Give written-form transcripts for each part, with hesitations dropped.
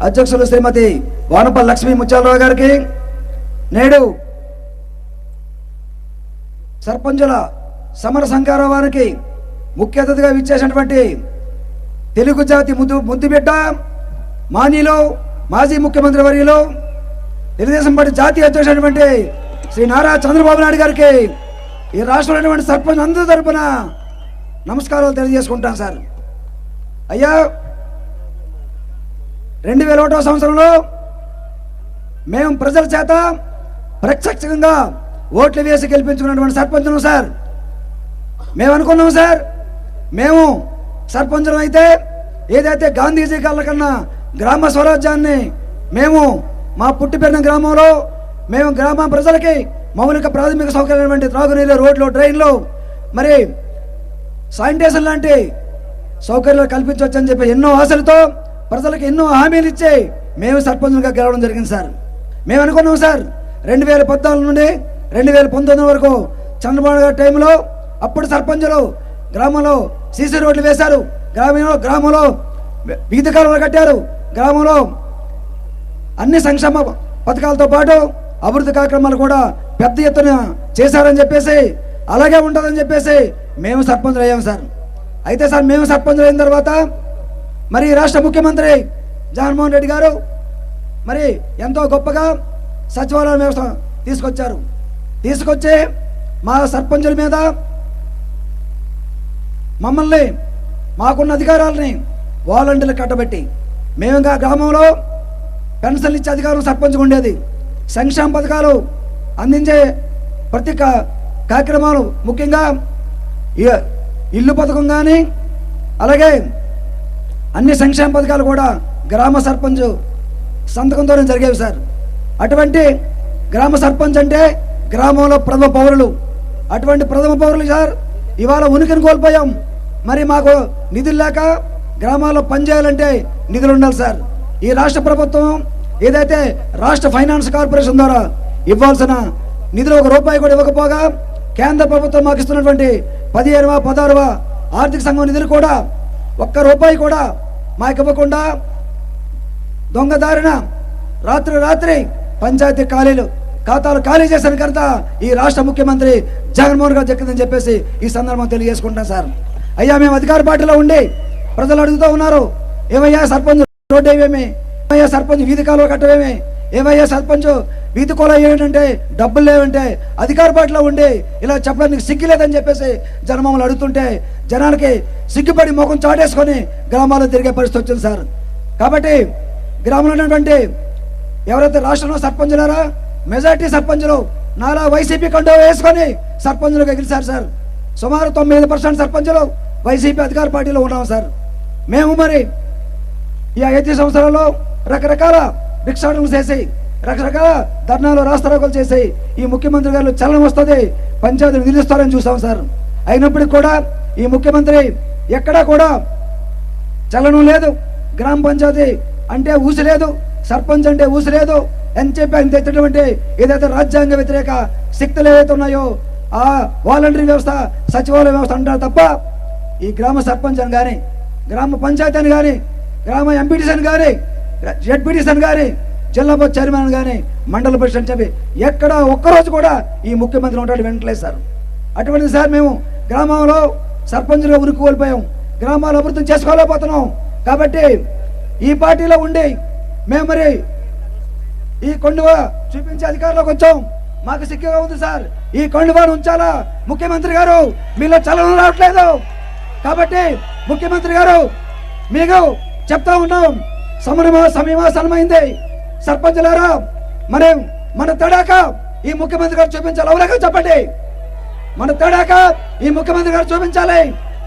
అధ్యక్షులు శ్రీమతి వానపల్లి లక్ష్మీ ముత్యాలరావు గారికి, నేడు సర్పంచుల సమర సంఘారావు వారికి ముఖ్య అతిథిగా విచ్చేసినటువంటి తెలుగు జాతి ముద్దుబిడ్డ మాజీలో మాజీ ముఖ్యమంత్రి వర్యులు తెలుగుదేశం పార్టీ జాతీయ అధ్యక్షుడైనటువంటి శ్రీ నారా చంద్రబాబు నాయుడు గారికి ఈ రాష్ట్రంలో సర్పంచ్ అందరి తరపున నమస్కారాలు తెలియజేసుకుంటాను సార్. అయ్యా, 2001వ సంవత్సరంలో మేము ప్రజల చేత ప్రత్యక్షంగా ఓట్లు వేసి గెలిపించుకున్నటువంటి సర్పంచులు సార్. మేము అనుకున్నాం సార్, మేము సర్పంచులు అయితే ఏదైతే గాంధీజీ కళ్ళ కన్నా గ్రామ స్వరాజ్యాన్ని మేము మా పుట్టి పెరిగిన గ్రామంలో మేము గ్రామ ప్రజలకి మౌలిక ప్రాథమిక సౌకర్యమైనటువంటి త్రాగునీళ్ళు, రోడ్లు, ట్రైన్లు, మరి శానిటేషన్ లాంటి సౌకర్యాలు కల్పించవచ్చని చెప్పి ఎన్నో ఆశలతో ప్రజలకు ఎన్నో హామీలు ఇచ్చి మేము సర్పంచులుగా గెలవడం జరిగింది సార్. మేము అనుకున్నాం సార్, 2014 నుండి 2019 వరకు చంద్రబాబు గారి టైంలో అప్పుడు సర్పంచులు గ్రామంలో సీసీ రోడ్లు వేశారు, గ్రామంలో వీధి కాలువలు కట్టారు, గ్రామంలో అన్ని సంక్షేమ పథకాలతో పాటు అభివృద్ధి కార్యక్రమాలు కూడా పెద్ద ఎత్తున చేశారని చెప్పేసి, అలాగే ఉంటుందని చెప్పేసి మేము సర్పంచులు అయ్యాము సార్. అయితే సార్, మేము సర్పంచులు అయిన తర్వాత మరి రాష్ట్ర ముఖ్యమంత్రి జగన్మోహన్ రెడ్డి గారు మరి ఎంతో గొప్పగా సచివాలయ వ్యవస్థ తీసుకొచ్చి మా సర్పంచుల మీద మమ్మల్ని మాకున్న అధికారాలని వాలంటీర్లు కట్టబెట్టి మేము ఇంకా గ్రామంలో పెన్షన్లు ఇచ్చే అధికారం సర్పంచ్గా ఉండేది. సంక్షేమ పథకాలు అందించే ప్రతి కార్యక్రమాలు, ముఖ్యంగా ఇల్లు పథకం కానీ అలాగే అన్ని సంక్షేమ పథకాలు కూడా గ్రామ సర్పంచ్ సంతకంతోనే జరిగేవి సార్. అటువంటి గ్రామ సర్పంచ్ అంటే గ్రామంలో ప్రథమ పౌరులు. అటువంటి ప్రథమ పౌరులు సార్ ఇవాళ ఉనికిని కోల్పోయాం. మరి మాకు నిధులు లేక గ్రామాల్లో పనిచేయాలంటే నిధులు ఉండాలి సార్. ఈ రాష్ట్ర ప్రభుత్వం ఏదైతే రాష్ట్ర ఫైనాన్స్ కార్పొరేషన్ ద్వారా ఇవ్వాల్సిన నిధులు 1 రూపాయి కూడా ఇవ్వకపోగా కేంద్ర ప్రభుత్వం మాకు ఇస్తున్నటువంటి 15వ 16వ ఆర్థిక సంఘం నిధులు కూడా 1 రూపాయి కూడా మాకు ఇవ్వకుండా దొంగదారిన రాత్రి పంచాయతీ ఖాతాలు ఖాళీ చేసిన కనుక ఈ రాష్ట్ర ముఖ్యమంత్రి జగన్మోహన్ గారు దక్కిందని చెప్పేసి ఈ సందర్భంగా తెలియజేసుకుంటాం సార్. అయ్యా, మేము అధికార పార్టీలో ఉండి ప్రజలు అడుగుతూ ఉన్నారు, ఏమయ్యా సర్పంచ్ రోడ్డు ఏమేమి, ఏమయ్యా సర్పంచ్ వీధి కాలువ కట్టవేమి, ఏమయ్యా సర్పంచ్ వీధి కోల ఏమిటంటే డబ్బులు లేవంటే అధికార పార్టీలో ఉండి ఇలా చెప్పడానికి సిగ్గులేదని చెప్పేసి జనమమ్మల్ని అడుగుతుంటే జనానికి సిగ్గుపడి ముఖం చాటేసుకొని గ్రామాల్లో తిరిగే పరిస్థితి వచ్చింది సార్. కాబట్టి గ్రామంలో ఉన్నటువంటి ఎవరైతే రాష్ట్రంలో సర్పంచులారా మెజార్టీ సర్పంచులు నాలా వైసీపీ కండో వేసుకొని సర్పంచులుగా గెలిచారు సార్. సుమారు 9% సర్పంచులు వైసీపీ అధికార పార్టీలో ఉన్నాం సార్. మేము మరి ఈ 5 సంవత్సరాల్లో రకరకాల భిక్షాటనలు చేసి రకరకాల ధర్నాలు రాస్తారోకలు చేసి ఈ ముఖ్యమంత్రి గారు చలనం వస్తుంది, పంచాయతీలు నిలుస్తారని చూసాం సార్. అయినప్పటికీ కూడా ఈ ముఖ్యమంత్రి ఎక్కడా కూడా చలనం లేదు. గ్రామ పంచాయతీ అంటే ఊసి లేదు, సర్పంచ్ అంటే ఊసి లేదు అని చెప్పి ఆయన తెచ్చినటువంటి ఏదైతే రాజ్యాంగ వ్యతిరేక శక్తులు ఏవైతే ఉన్నాయో ఆ వాలంటరీ వ్యవస్థ, సచివాలయ వ్యవస్థ అంటారు తప్ప ఈ గ్రామ సర్పంచ్ అని కానీ, గ్రామ పంచాయతీ అని కానీ, గ్రామ ఎంపీటీసీ అని కానీ, జెడ్పీటీసీ అని కానీ, జిల్లా బోర్డు చైర్మన్ కానీ, మండల పరిషత్ అని చెప్పి ఎక్కడ ఒక్కరోజు కూడా ఈ ముఖ్యమంత్రి ఉంటాడు వెంటలేదు సార్. అటువంటిది సార్ మేము గ్రామంలో సర్పంచులుగా ఉనికి కోల్పోయాం, గ్రామాలు అభివృద్ధి చేసుకోలేకపోతున్నాం. కాబట్టి ఈ పార్టీలో ఉండి మేము మరి ఈ కొండువ చూపించే అధికారంలోకి వచ్చాం. మాకు సిగ్గుగా ఉంది సార్, ఈ కొండువాను ఉంచాలా ముఖ్యమంత్రి గారు, మీలో చలనం రావట్లేదు. కాబట్టి ముఖ్యమంత్రి గారు మీకు చెప్తా ఉన్నాం, సమయమాసనమైంది. సర్పంచులారా మన తడాక ఈ ముఖ్యమంత్రి గారు చూపించాలి. ఎవరైనా చెప్పండి, మన తడాక ఈ ముఖ్యమంత్రి గారు చూపించాలి.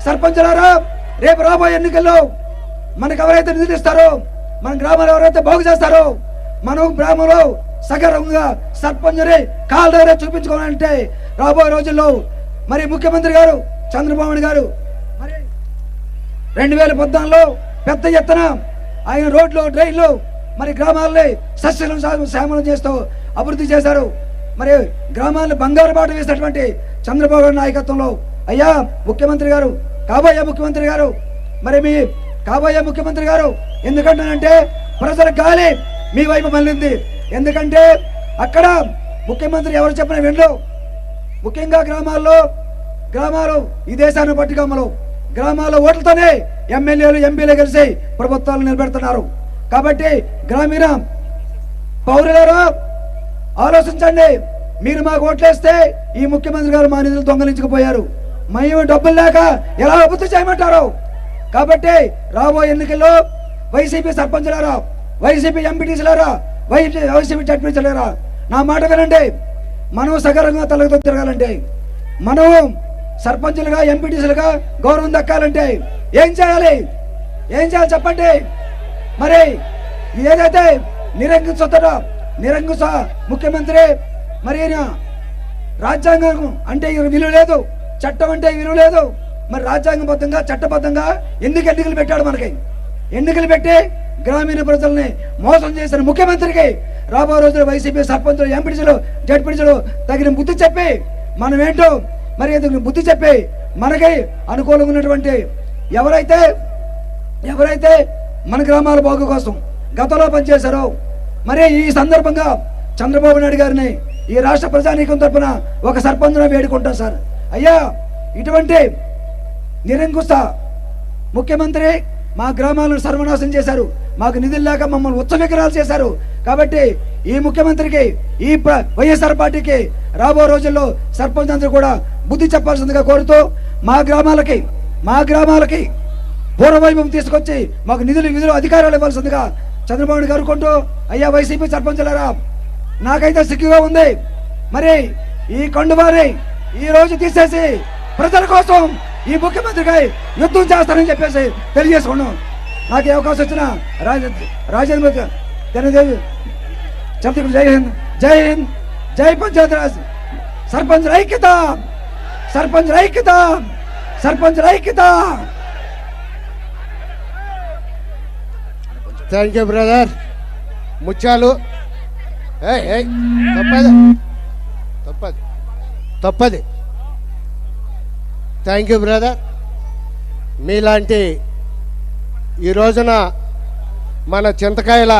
సర్పంచులారా, రేపు రాబోయే ఎన్నికల్లో మనకు ఎవరైతే నిధులు ఇస్తారో, మన గ్రామాలు ఎవరైతే బాగు చేస్తారో, మనం గ్రామంలో సగర్వంగా సర్పంచుని కాళ్ళ దగ్గర చూపించుకోవాలంటే రాబోయే రోజుల్లో మరి ముఖ్యమంత్రి గారు చంద్రబాబు గారు మరి 2014లో పెద్ద ఎత్తున ఆయన రోడ్లు, డ్రైన్లు, మరి గ్రామాలని శ్యామలం చేస్తూ అభివృద్ధి చేశారు. మరి గ్రామాలను బంగారు బాట వేసినటువంటి చంద్రబాబు గారి నాయకత్వంలో అయ్యా ముఖ్యమంత్రి గారు, కాబోయే ముఖ్యమంత్రి గారు, మరి మీ కాబోయే ముఖ్యమంత్రి గారు ఎందుకంటానంటే ప్రజల గాలి మీ వైపు మళ్ళింది. ఎందుకంటే అక్కడ ముఖ్యమంత్రి ఎవరు చెప్పిన వినరు. ముఖ్యంగా గ్రామాలు ఈ దేశాన్ని పట్టుకొమ్మలు గ్రామాల ఓట్లతోనే ఎమ్మెల్యేలు ఎంపీలు కలిసి ప్రభుత్వాలు నిలబెడుతున్నారు. కాబట్టి గ్రామీణ పౌరులారా ఆలోచించండి. మీరు మాకు ఓట్లేస్తే ఈ ముఖ్యమంత్రి గారు మా నిధులు దొంగలించుకుపోయారు, మేము డబ్బులు లేక ఎలా అభివృద్ధి చేయమంటారు? కాబట్టి రాబోయే ఎన్నికల్లో వైసీపీ సర్పంచులారా, వైసీపీ ఎంపీటీసీలారా, వైసీపీ జడ్పీటీసీలారా నా మాట వినండి. మనం సగరంగా తలతో తిరగాలంటే, మనం సర్పంచులుగా ఎంపీటీసీలుగా గౌరవం దక్కాలంటే ఏం చేయాలి చెప్పండి. మరి ఏదైతే నిరంకుశ ముఖ్యమంత్రి, మరి రాజ్యాంగం అంటే విలువ లేదు, చట్టం అంటే విలువ లేదు. మరి రాజ్యాంగబద్ధంగా చట్టబద్ధంగా ఎన్నికలు పెట్టాడు. మనకి ఎన్నికలు పెట్టి గ్రామీణ ప్రజల్ని మోసం చేసిన ముఖ్యమంత్రికి రాబో రోజులు వైసీపీ సర్పంచులు, ఎంపీటీసీలు, జడ్పీటీసీలు తగిన బుద్ధి చెప్పి మనం ఏంటో మరి బుద్ధి చెప్పి మనకి అనుకూలంగా ఉన్నటువంటి ఎవరైతే మన గ్రామాల బాగు కోసం గతంలో పనిచేశారో, మరి ఈ సందర్భంగా చంద్రబాబు నాయుడు గారిని ఈ రాష్ట్ర ప్రజానీకం తరఫున ఒక సర్పంచ్ను వేడుకుంటాం సార్. అయ్యా, ఇటువంటి నిరంకుశ ముఖ్యమంత్రి మా గ్రామాలను సర్వనాశనం చేశారు, మాకు నిధులు లేక మమ్మల్ని ఉత్సవ విగ్రహాలు చేశారు. కాబట్టి ఈ ముఖ్యమంత్రికి, ఈ వైఎస్ఆర్ పార్టీకి రాబో రోజుల్లో సర్పంచ్ అందరూ కూడా బుద్ధి చెప్పాల్సిందిగా కోరుతూ మా గ్రామాలకి పూర్వవైభవం తీసుకొచ్చి మాకు నిధులు అధికారాలు ఇవ్వాల్సిందిగా చంద్రబాబు గారుకుంటూ, అయ్యా వైసీపీ సర్పంచులారా, నాకైతే సిగ్గుగా ఉంది. మరి ఈ కండువాని ఈ రోజు తీసేసి ప్రజల కోసం ఈ ముఖ్యమంత్రిగా యుద్ధం చేస్తారని చెప్పేసి తెలియజేసుకున్నాం. నాకు ఏ అవకాశం వచ్చిన రాజేంద్ర జనదేవి చంద్రబాబు జై హింద్, జై హింద్, జై పంచాయతీరాజ్. సర్పంచ్ ఐక్యత, సర్పంచ్ ఐక్యత, సర్పంచ్ ఐక్యత. Thank you brother. ముత్యాలు తప్పది. Thank you brother. మీలాంటి ఈ రోజున మన చింతకాయల